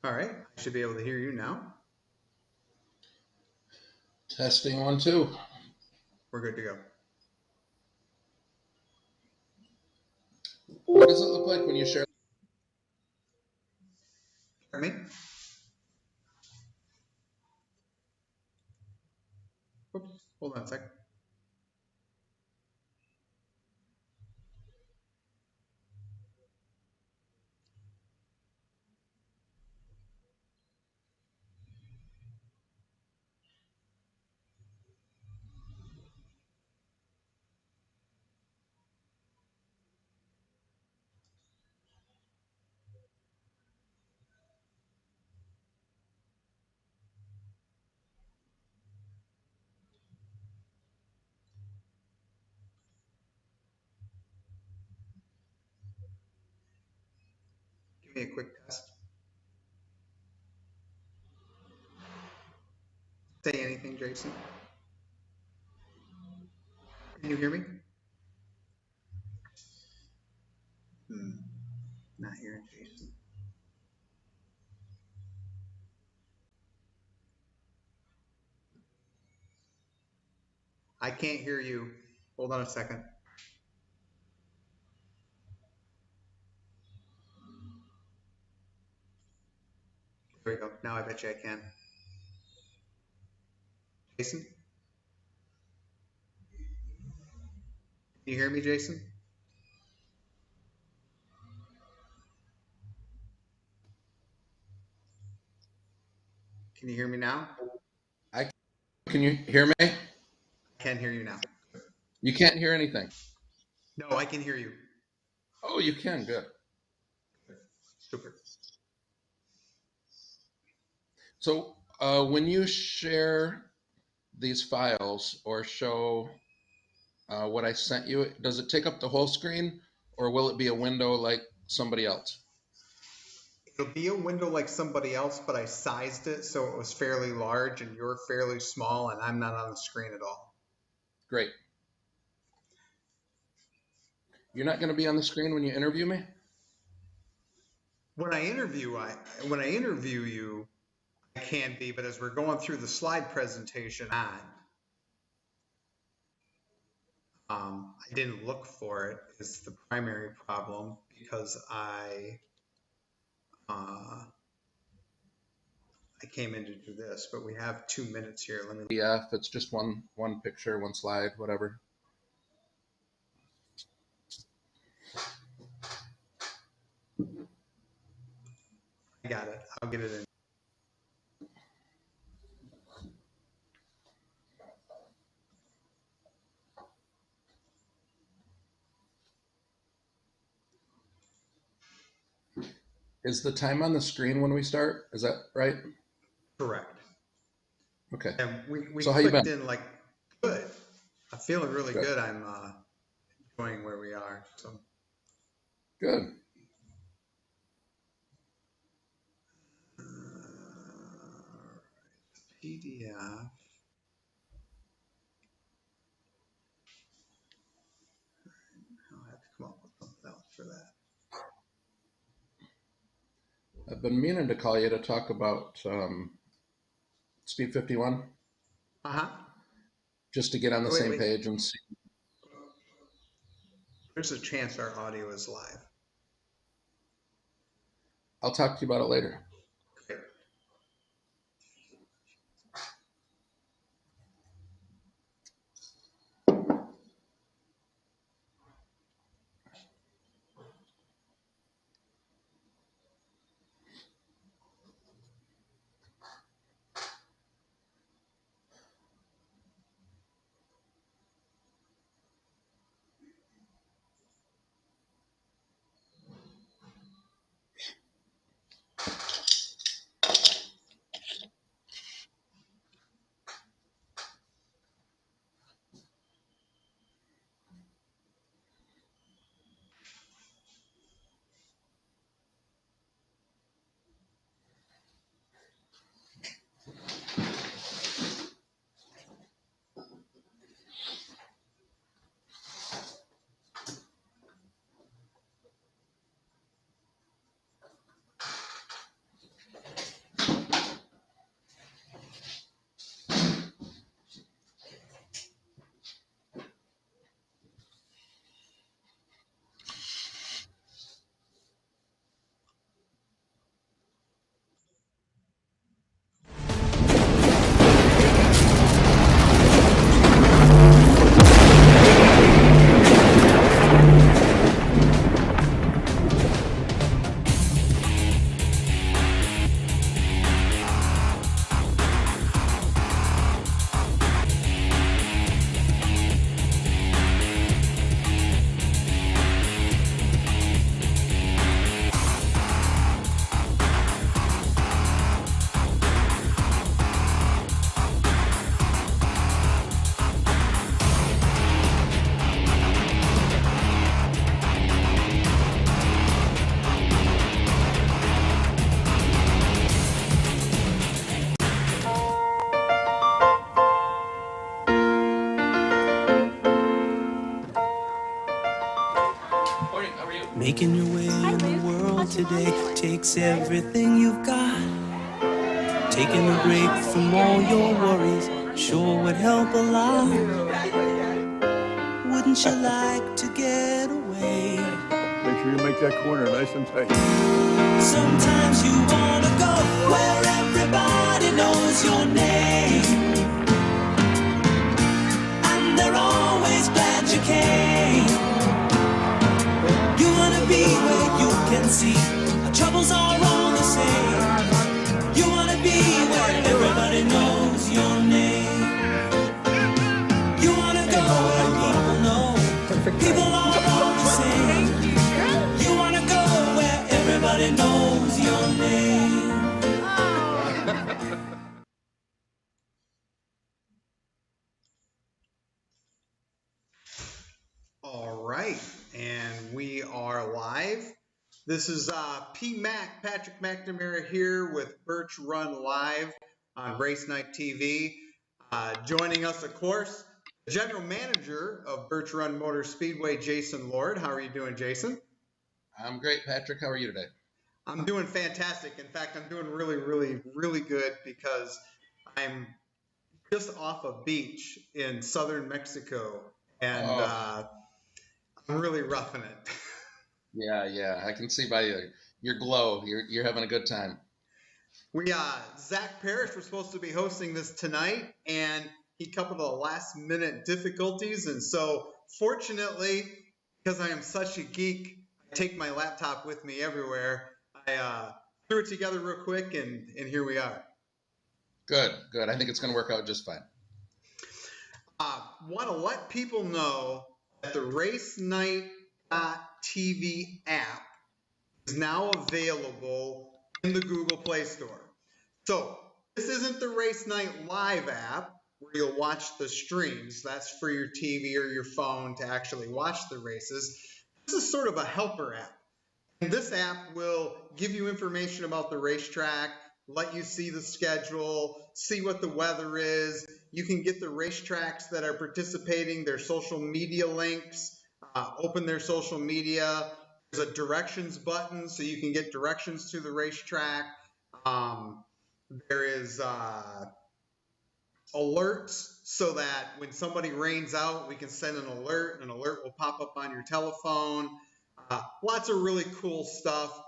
All right, I should be able to hear you now. Testing 1, 2. We're good to go. What does it look like when you share? Pardon me? Oops, hold on a second. Give me a quick test. Say anything, Jason. Can you hear me? Not hearing Jason. I can't hear you. Hold on a second. There we go. Now I bet you I can. Jason? Can you hear me, Jason? Can you hear me now? Can you hear me? I can hear you now. You can't hear anything. No, I can hear you. Oh, you can. Good. Super. So when you share these files or show what I sent you, does it take up the whole screen, or will it be a window like somebody else? It'll be a window like somebody else, but I sized it so it was fairly large and you're fairly small and I'm not on the screen at all. Great. You're not going to be on the screen when you interview me? When I interview you, I can be, but as we're going through the slide presentation I didn't look for it is the primary problem because I came in to do this, but we have 2 minutes here. Let me. Yeah, if it's just one picture, one slide, whatever. I got it. I'll get it in. Is the time on the screen when we start? Is that right? Correct. Okay. And we So how you clicked been? in like good. I'm feeling really Good. good. I'm enjoying where we are. So Good. PDF. I'll have to come up with something else for that. I've been meaning to call you to talk about Speed 51. Just to get on the same page and see. There's a chance our audio is live. I'll talk to you about it later. Great. Making your way in the world today takes everything you've got. Taking a break from all your worries sure would help a lot. Wouldn't you like to get away? Make sure you make that corner nice and tight. Sometimes you wanna go where everybody knows your name, and they're always glad you came. You wanna be where you can see our troubles are all the same. You wanna be where everybody knows your name. You wanna go where people know people are all the same. You wanna go where everybody knows your name. All right, and we are live. This is Patrick McNamara here with Birch Run Live on Race Night TV. Joining us, of course, the General Manager of Birch Run Motor Speedway, Jason Lord. How are you doing, Jason? I'm great, Patrick. How are you today? I'm doing fantastic. In fact, I'm doing really, really, really good because I'm just off a beach in southern Mexico, and I'm really roughing it. Yeah. I can see by your glow. You're having a good time. Zach Parrish was supposed to be hosting this tonight, and he coupled the last minute difficulties. And so, fortunately, because I am such a geek, I take my laptop with me everywhere. I threw it together real quick, and here we are. Good. I think it's going to work out just fine. Want to let people know that the RaceNight.tv app is now available in the Google Play Store. So this isn't the Race Night Live app where you'll watch the streams. That's for your TV or your phone to actually watch the races. This is sort of a helper app. And this app will give you information about the racetrack, let you see the schedule, see what the weather is. You can get the racetracks that are participating, their social media links, open their social media. There's a directions button so you can get directions to the racetrack. There is alerts so that when somebody rains out, we can send an alert. An alert will pop up on your telephone. Lots of really cool stuff.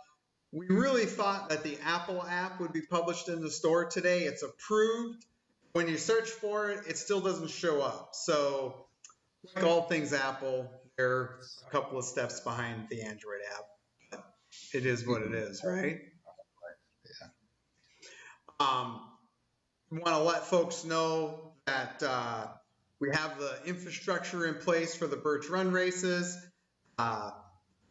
We really thought that the Apple app would be published in the store today. It's approved. When you search for it, it still doesn't show up. So, like all things Apple, they're a couple of steps behind the Android app. But it is what it is, right? Yeah. We want to let folks know that we have the infrastructure in place for the Birch Run races.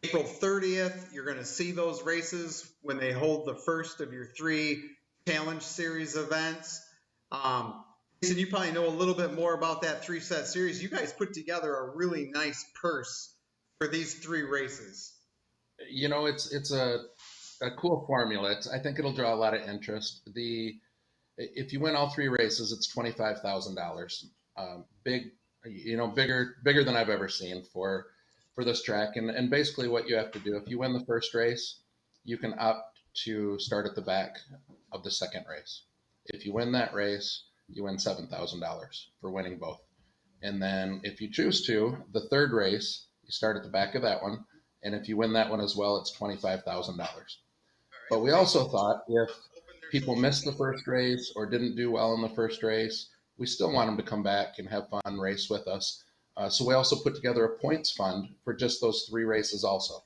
April 30th, you're going to see those races when they hold the first of your 3 Challenge Series events. Jason, you probably know a little bit more about that 3-set series. You guys put together a really nice purse for these 3 races. You know, it's a cool formula. I think it'll draw a lot of interest. If you win all 3 races, it's $25,000. Big, bigger than I've ever seen for this track. And basically what you have to do, if you win the first race, you can opt to start at the back of the second race. If you win that race, you win $7,000 for winning both. And then if you choose to, the third race, you start at the back of that one. And if you win that one as well, it's $25,000. But we also thought if people missed the first race or didn't do well in the first race, we still want them to come back and have fun race with us. So we also put together a points fund for just those 3 races also.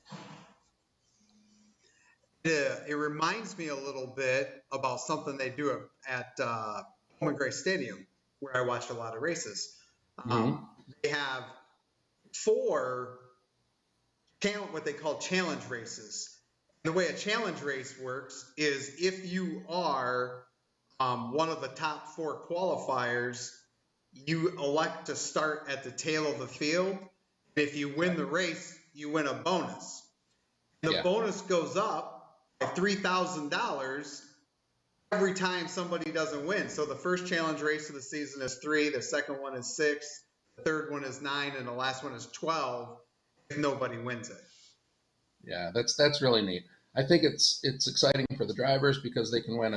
It reminds me a little bit about something they do at Home and Gray Stadium, where I watched a lot of races. They have 4 what they call challenge races. The way a challenge race works is if you are one of the top 4 qualifiers, you elect to start at the tail of the field. If you win the race, you win a bonus. The bonus goes up by $3,000 every time somebody doesn't win. So the first challenge race of the season is 3, the second one is 6, the third one is 9, and the last one is 12 if nobody wins it. Yeah, that's really neat. I think it's exciting for the drivers because they can win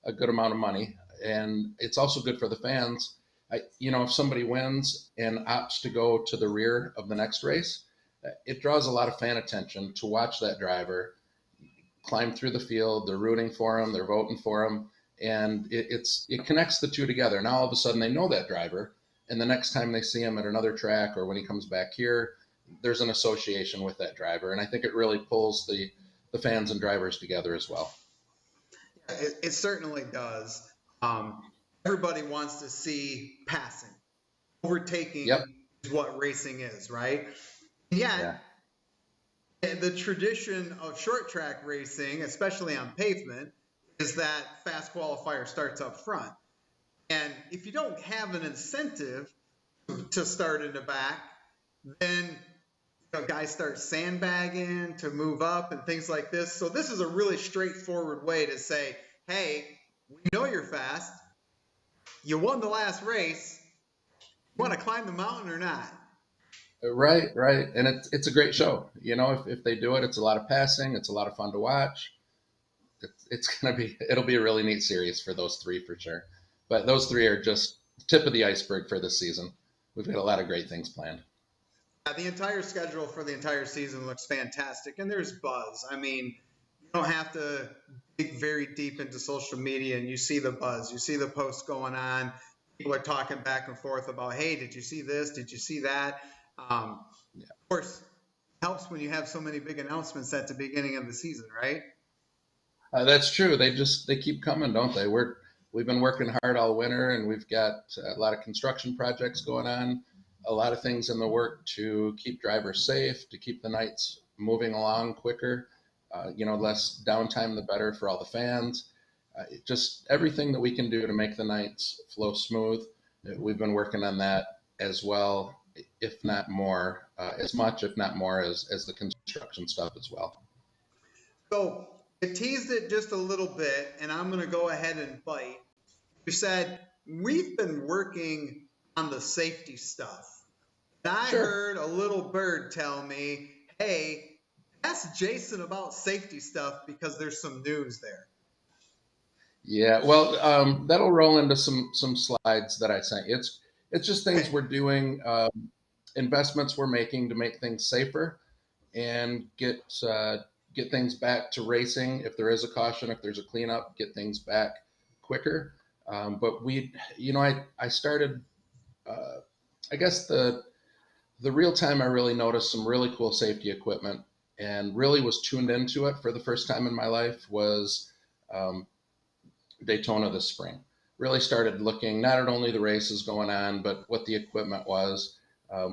a good amount of money, and it's also good for the fans. If somebody wins and opts to go to the rear of the next race, it draws a lot of fan attention to watch that driver climb through the field. They're rooting for him, they're voting for him, and it connects the two together. Now all of a sudden they know that driver, and the next time they see him at another track or when he comes back here, there's an association with that driver, and I think it really pulls the fans and drivers together as well. It certainly does. Everybody wants to see passing. Overtaking Yep. is what racing is, right? Yeah. The tradition of short track racing, especially on pavement, is that fast qualifier starts up front. And if you don't have an incentive to start in the back, then guys start sandbagging to move up and things like this. So this is a really straightforward way to say, hey, we know you're fast. You won the last race. You want to climb the mountain or not? Right. And it's a great show. If they do it, it's a lot of passing. It's a lot of fun to watch. It'll be a really neat series for those three for sure. But those three are just tip of the iceberg for this season. We've got a lot of great things planned. The entire schedule for the entire season looks fantastic, and there's buzz. I mean, you don't have to dig very deep into social media, and you see the buzz. You see the posts going on. People are talking back and forth about, hey, did you see this? Did you see that? Of course, it helps when you have so many big announcements at the beginning of the season, right? That's true. They keep coming, don't they? We've been working hard all winter, and we've got a lot of construction projects going on, a lot of things in the work to keep drivers safe, to keep the nights moving along quicker. Less downtime, the better for all the fans. Just everything that we can do to make the nights flow smooth. We've been working on that as well, if not more, as much, if not more, as the construction stuff as well. So I teased it just a little bit, and I'm going to go ahead and bite. You said, we've been working on the safety stuff. And I heard a little bird tell me, hey, ask Jason about safety stuff because there's some news there. Yeah, well, that'll roll into some slides that I sent you. It's just things we're doing, investments we're making to make things safer and get things back to racing. If there is a caution, if there's a cleanup, get things back quicker. But I started, I guess the real time I really noticed some really cool safety equipment and really was tuned into it for the first time in my life was Daytona this spring. Really started looking not at only the races going on, but what the equipment was.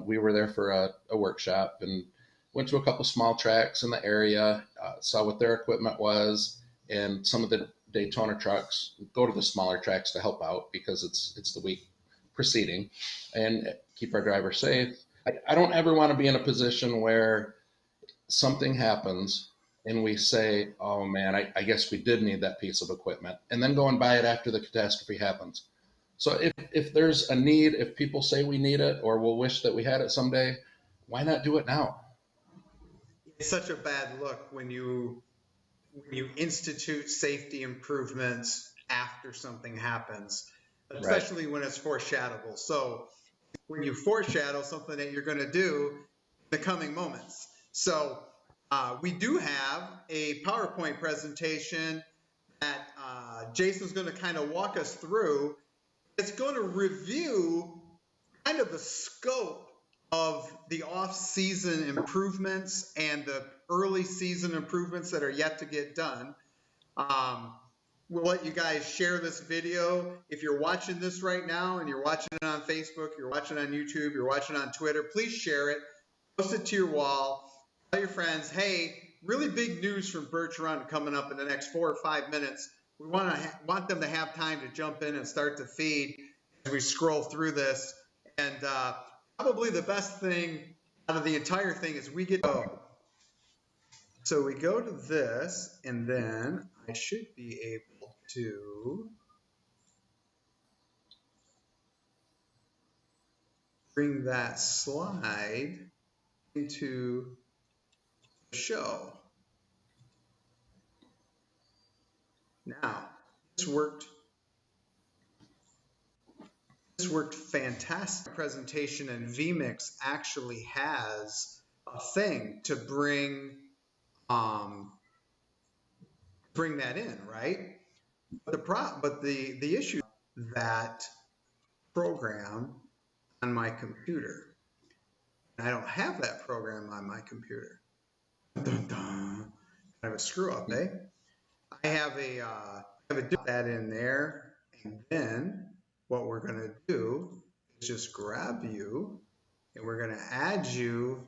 We were there for a workshop and went to a couple small tracks in the area, saw what their equipment was, and some of the Daytona trucks go to the smaller tracks to help out because it's the week preceding and keep our drivers safe. I don't ever want to be in a position where something happens and we say, oh man, I guess we did need that piece of equipment, and then go and buy it after the catastrophe happens. So if there's a need, if people say we need it or we'll wish that we had it someday, why not do it now? It's such a bad look when you institute safety improvements after something happens, especially when it's foreshadowable. So when you foreshadow something that you're going to do in the coming moments. So we do have a PowerPoint presentation that Jason's going to kind of walk us through. It's going to review kind of the scope of the off-season improvements and the early season improvements that are yet to get done. We'll let you guys share this video. If you're watching this right now and you're watching it on Facebook, you're watching it on YouTube, you're watching it on Twitter, please share it, post it to your wall, tell your friends, hey, really big news from Birch Run coming up in the next 4 or 5 minutes. We want them to have time to jump in and start to feed as we scroll through this. And probably the best thing out of the entire thing is we get so we go to this, and then I should be able to bring that slide into show. Now, this worked fantastic. Presentation, and vMix actually has a thing to bring that in, right? But the issue that program on my computer. I don't have that program on my computer. Dun, dun. I have a screw up, eh? I have that in there, and then what we're going to do is just grab you, and we're going to add you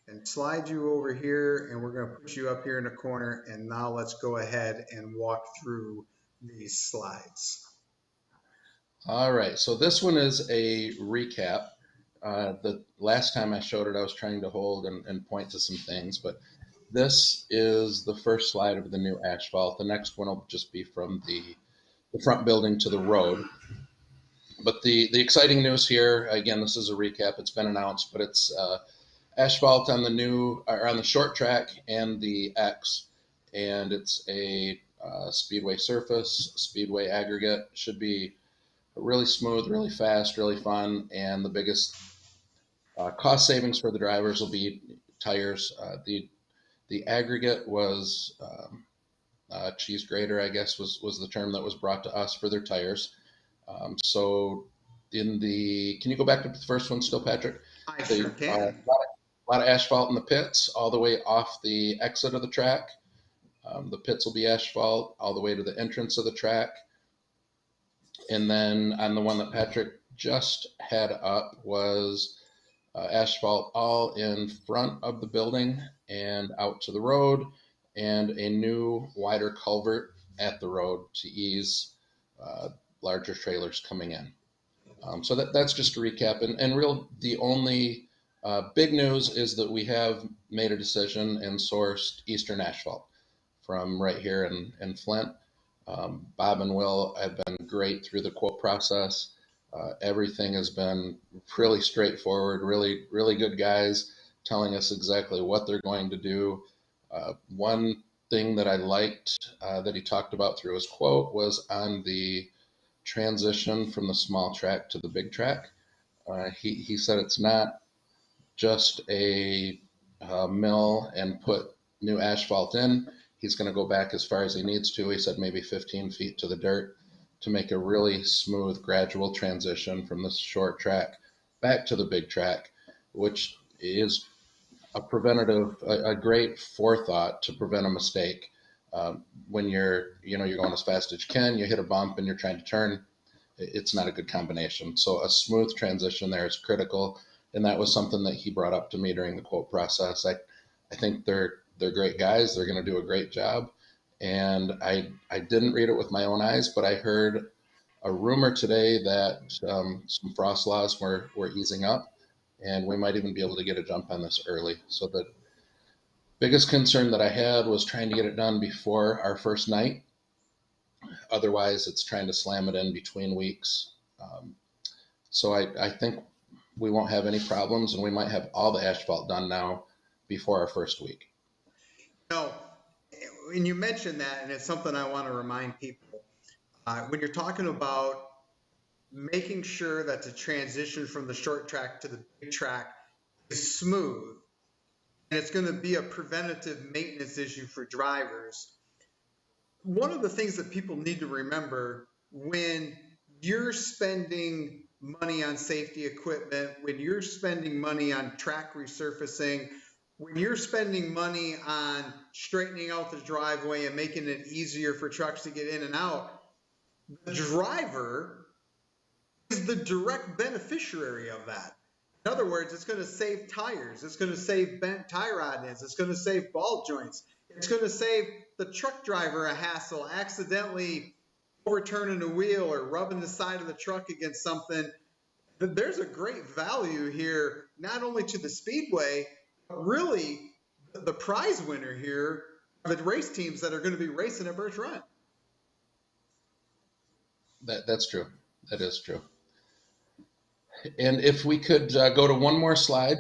and slide you over here, and we're going to put you up here in the corner, and now let's go ahead and walk through these slides. All right, so this one is a recap. The last time I showed it, I was trying to hold and point to some things, but this is the first slide of the new asphalt. The next one will just be from the front building to the road. But the exciting news here, again, this is a recap. It's been announced, but it's asphalt on the short track and the X, and it's a Speedway surface, Speedway aggregate. Should be really smooth, really fast, really fun, and the biggest cost savings for the drivers will be tires. The aggregate was cheese grater, I guess, was the term that was brought to us for their tires. So can you go back to the first one still, Patrick? I sure can. A lot of asphalt in the pits, all the way off the exit of the track. The pits will be asphalt all the way to the entrance of the track. And then on the one that Patrick just had up was asphalt all in front of the building and out to the road, and a new wider culvert at the road to ease larger trailers coming in. So that's just a recap. And the only big news is that we have made a decision and sourced Eastern asphalt from right here in Flint. Bob and Will have been great through the quote process. Everything has been really straightforward, really, really good guys telling us exactly what they're going to do. One thing that I liked that he talked about through his quote was on the transition from the small track to the big track. He said it's not just a mill and put new asphalt in. He's going to go back as far as he needs to. He said maybe 15 feet to the dirt to make a really smooth, gradual transition from the short track back to the big track, which is a great forethought to prevent a mistake. When you're going as fast as you can, you hit a bump and you're trying to turn, it's not a good combination. So a smooth transition there is critical. And that was something that he brought up to me during the quote process. I think they're great guys. They're going to do a great job. And I didn't read it with my own eyes, but I heard a rumor today that some frost laws were easing up, and we might even be able to get a jump on this early. So the biggest concern that I had was trying to get it done before our first night. Otherwise, it's trying to slam it in between weeks. So I think we won't have any problems, and we might have all the asphalt done now before our first week. No, and you mentioned that, and it's something I want to remind people. When you're talking about making sure that the transition from the short track to the big track is smooth, and it's going to be a preventative maintenance issue for drivers, one of the things that people need to remember when you're spending money on safety equipment, when you're spending money on track resurfacing, when you're spending money on straightening out the driveway and making it easier for trucks to get in and out, the driver is the direct beneficiary of that. In other words, it's going to save tires. It's going to save bent tie rod ends. It's going to save ball joints. It's going to save the truck driver a hassle, accidentally overturning a wheel or rubbing the side of the truck against something. There's a great value here, not only to the Speedway, but really the prize winner here are the race teams that are going to be racing at Birch Run. That's true. That is true. And if we could go to one more slide,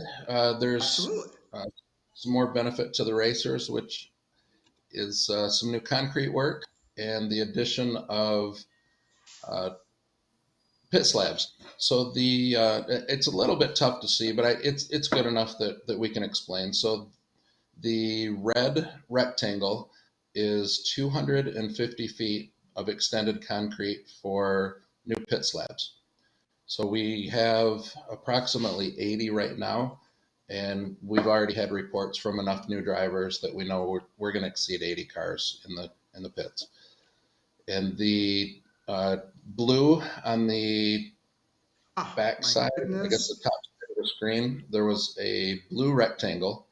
there's some more benefit to the racers, which is some new concrete work and the addition of pit slabs. So it's a little bit tough to see, but it's good enough that we can explain. So the red rectangle is 250 feet of extended concrete for new pit slabs. So we have approximately 80 right now, and we've already had reports from enough new drivers that we know we're going to exceed 80 cars in the pits. And the blue on the back side, I guess the top side of the screen, there was a blue rectangle,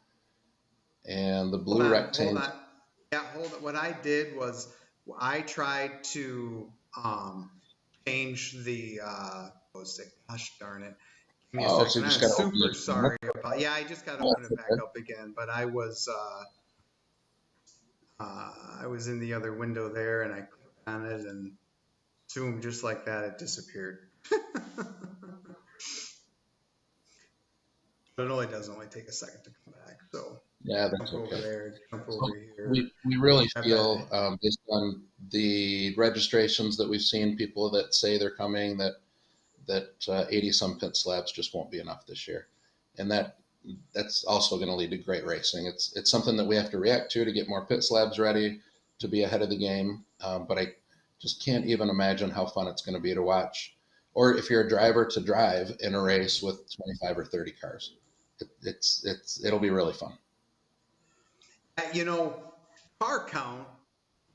and the blue rectangle. Hold on. Yeah, hold on. What I did was I tried to change the gosh darn it. Give me a second. So you just I'm got super sorry about. Yeah, I just got to open it back up again. But I was in the other window there, and I clicked on it, and zoom, just like that, it disappeared. But it only take a second to come back. So yeah, that's jump okay. over there, jump So over here. we really feel, based on the registrations that we've seen, people that say they're coming, that 80 some pit slabs just won't be enough this year, and that's also going to lead to great racing. It's something that we have to react to get more pit slabs ready to be ahead of the game. But I just can't even imagine how fun it's going to be to watch, or if you're a driver, to drive in a race with 25 or 30 cars. It'll be really fun. Car count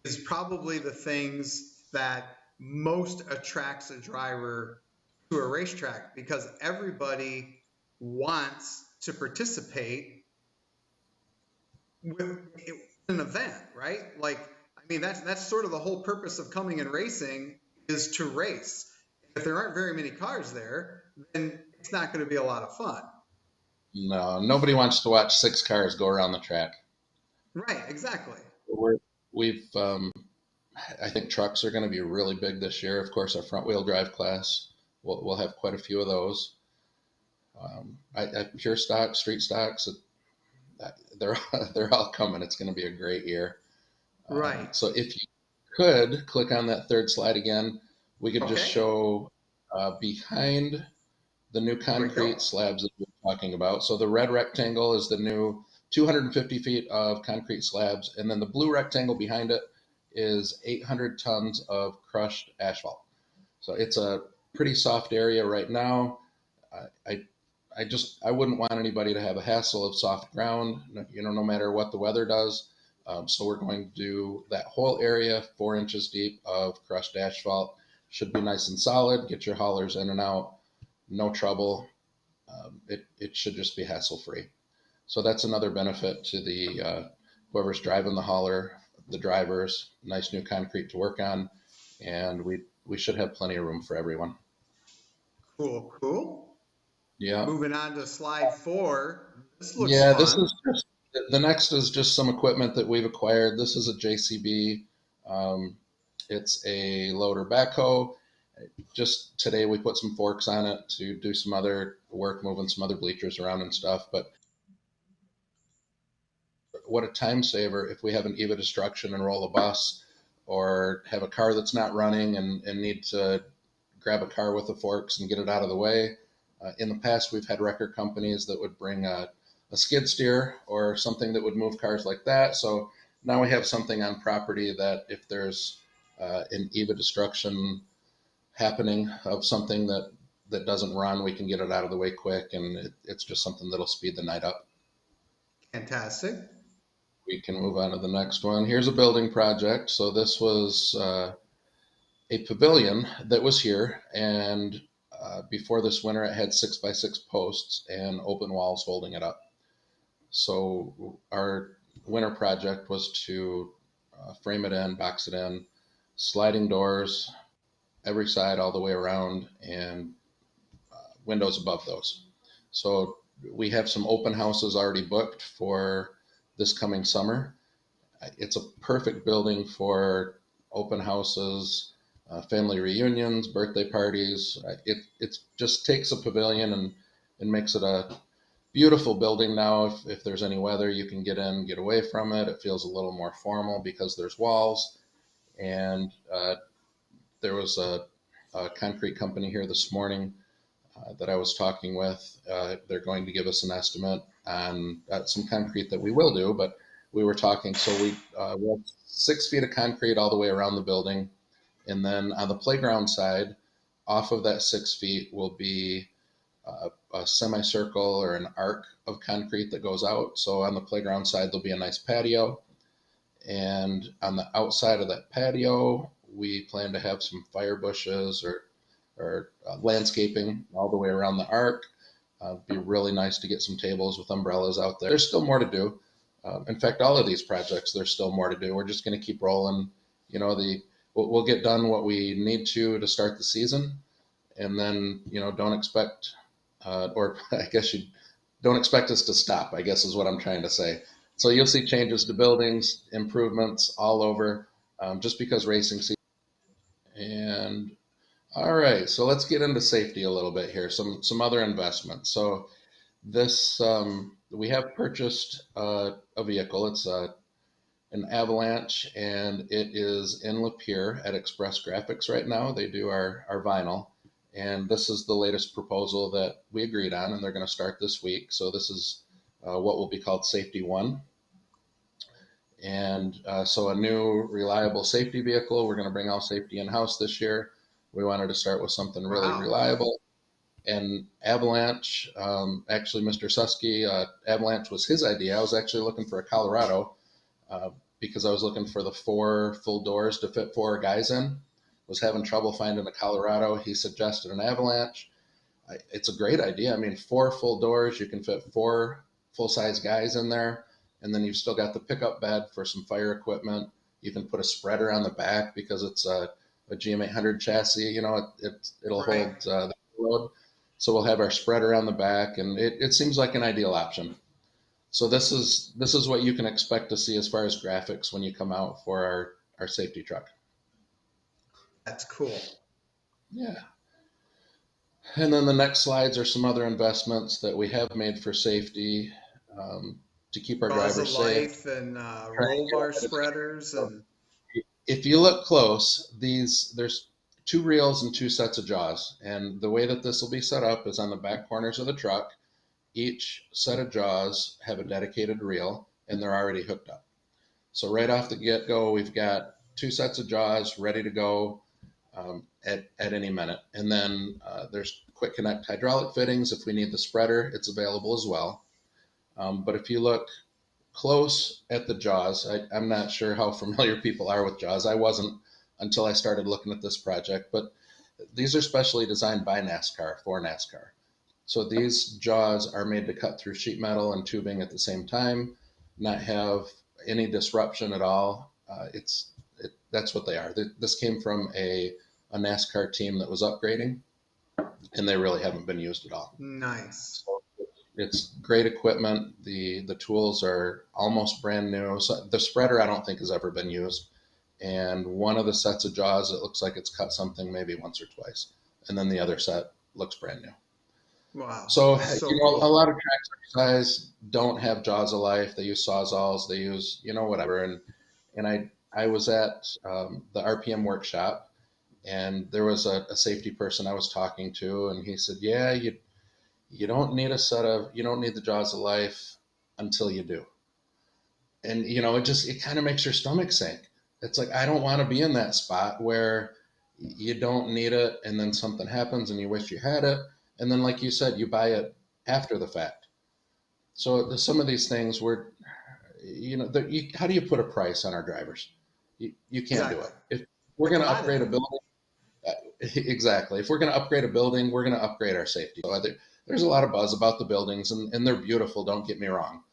is probably the things that most attracts a driver to a racetrack, because everybody wants to participate with an event, right? Like, I mean, that's sort of the whole purpose of coming and racing, is to race. If there aren't very many cars there, then it's not going to be a lot of fun. No, nobody wants to watch 6 cars go around the track. Right, exactly. I think trucks are going to be really big this year. Of course, our front wheel drive class, we'll have quite a few of those. Pure stock, street stocks, they're all coming. It's going to be a great year. Right. So if you could click on that third slide again, we could just show behind the new concrete slabs that we're talking about. So the red rectangle is the new 250 feet of concrete slabs, and then the blue rectangle behind it is 800 tons of crushed asphalt. So it's a pretty soft area right now. I wouldn't want anybody to have a hassle of soft ground, no matter what the weather does. So we're going to do that whole area 4 inches deep of crushed asphalt. Should be nice and solid. Get your haulers in and out, no trouble. It should just be hassle-free. So that's another benefit to the whoever's driving the hauler, the drivers. Nice new concrete to work on, and we should have plenty of room for everyone. Cool. Yeah. Moving on to slide 4. This looks fun. This is just the next is just some equipment that we've acquired. This is a JCB. It's a loader backhoe. Just today we put some forks on it to do some other work, moving some other bleachers around and stuff. But what a time saver if we have an EVA destruction and roll a bus, or have a car that's not running and need to grab a car with the forks and get it out of the way. In the past, we've had wrecker companies that would bring a skid steer or something that would move cars like that. So now we have something on property that if there's an EVA destruction happening of something that doesn't run, we can get it out of the way quick, and it's just something that'll speed the night up. Fantastic. We can move on to the next one. Here's a building project. So this was a pavilion that was here, and before this winter it had 6x6 posts and open walls holding it up. So our winter project was to frame it in, box it in, sliding doors every side all the way around, and windows above those. So we have some open houses already booked for this coming summer. It's a perfect building for open houses, family reunions, birthday parties. It just takes a pavilion and makes it a beautiful building now. If there's any weather, you can get in, get away from it. It feels a little more formal because there's walls. And there was a concrete company here this morning that I was talking with. They're going to give us an estimate on some concrete that we will do, but we were talking, so we have 6 feet of concrete all the way around the building. And then on the playground side, off of that 6 feet will be a semicircle or an arc of concrete that goes out. So on the playground side, there'll be a nice patio. And on the outside of that patio, we plan to have some fire bushes or landscaping all the way around the arc. It'd be really nice to get some tables with umbrellas out there. There's still more to do. In fact, all of these projects, there's still more to do. We're just going to keep rolling. You know, we'll get done what we need to start the season, and then, you know, don't expect, or I guess you don't expect us to stop, I guess is what I'm trying to say. So you'll see changes to buildings, improvements all over, just because racing season. And all right, so let's get into safety a little bit here. Some other investments. So this we have purchased a vehicle. It's an Avalanche, and it is in Lapeer at Express Graphics right now. They do our vinyl, and this is the latest proposal that we agreed on, and they're going to start this week. So this is what will be called Safety One. And so a new reliable safety vehicle. We're going to bring all safety in-house this year. We wanted to start with something really reliable. And Avalanche, actually, Mr. Susky, Avalanche was his idea. I was actually looking for a Colorado because I was looking for the 4 full doors to fit 4 guys in. Was having trouble finding a Colorado. He suggested an Avalanche. It's a great idea. I mean, 4 full doors, you can fit 4 full-size guys in there. And then you've still got the pickup bed for some fire equipment. You can put a spreader on the back because it's a GM800 chassis. You know, it'll hold the load. So we'll have our spreader on the back, and it seems like an ideal option. So this is what you can expect to see as far as graphics when you come out for our safety truck. That's cool. Yeah. And then the next slides are some other investments that we have made for safety. To keep our drivers safe, and roll bar spreaders. And if you look close, there's 2 reels and 2 sets of jaws. And the way that this will be set up is on the back corners of the truck. Each set of jaws have a dedicated reel, and they're already hooked up. So right off the get-go, we've got 2 sets of jaws ready to go at any minute. And then there's quick connect hydraulic fittings. If we need the spreader, it's available as well. But if you look close at the jaws, I'm not sure how familiar people are with jaws. I wasn't until I started looking at this project, but these are specially designed by NASCAR for NASCAR. So these jaws are made to cut through sheet metal and tubing at the same time, not have any disruption at all. That's what they are. This came from a NASCAR team that was upgrading, and they really haven't been used at all. Nice. So it's great equipment. The tools are almost brand new. So the spreader I don't think has ever been used. And one of the sets of jaws, it looks like it's cut something maybe once or twice. And then the other set looks brand new. Wow. So, cool. A lot of tracks exercise don't have jaws of life. They use Sawzalls. They use, whatever. And I was at the RPM workshop, and there was a safety person I was talking to, and he said, yeah, you don't need you don't need the jaws of life until you do. And, it kind of makes your stomach sink. It's like, I don't want to be in that spot where you don't need it and then something happens and you wish you had it. And then, like you said, you buy it after the fact. So some of these things how do you put a price on our drivers? You can't do it. If we're going to upgrade a building, exactly. If we're going to upgrade a building, we're going to upgrade our safety. So there's a lot of buzz about the buildings, and they're beautiful, don't get me wrong.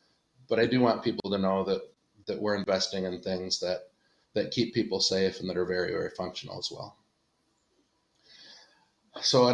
But I do want people to know that we're investing in things that keep people safe and that are very, very functional as well. So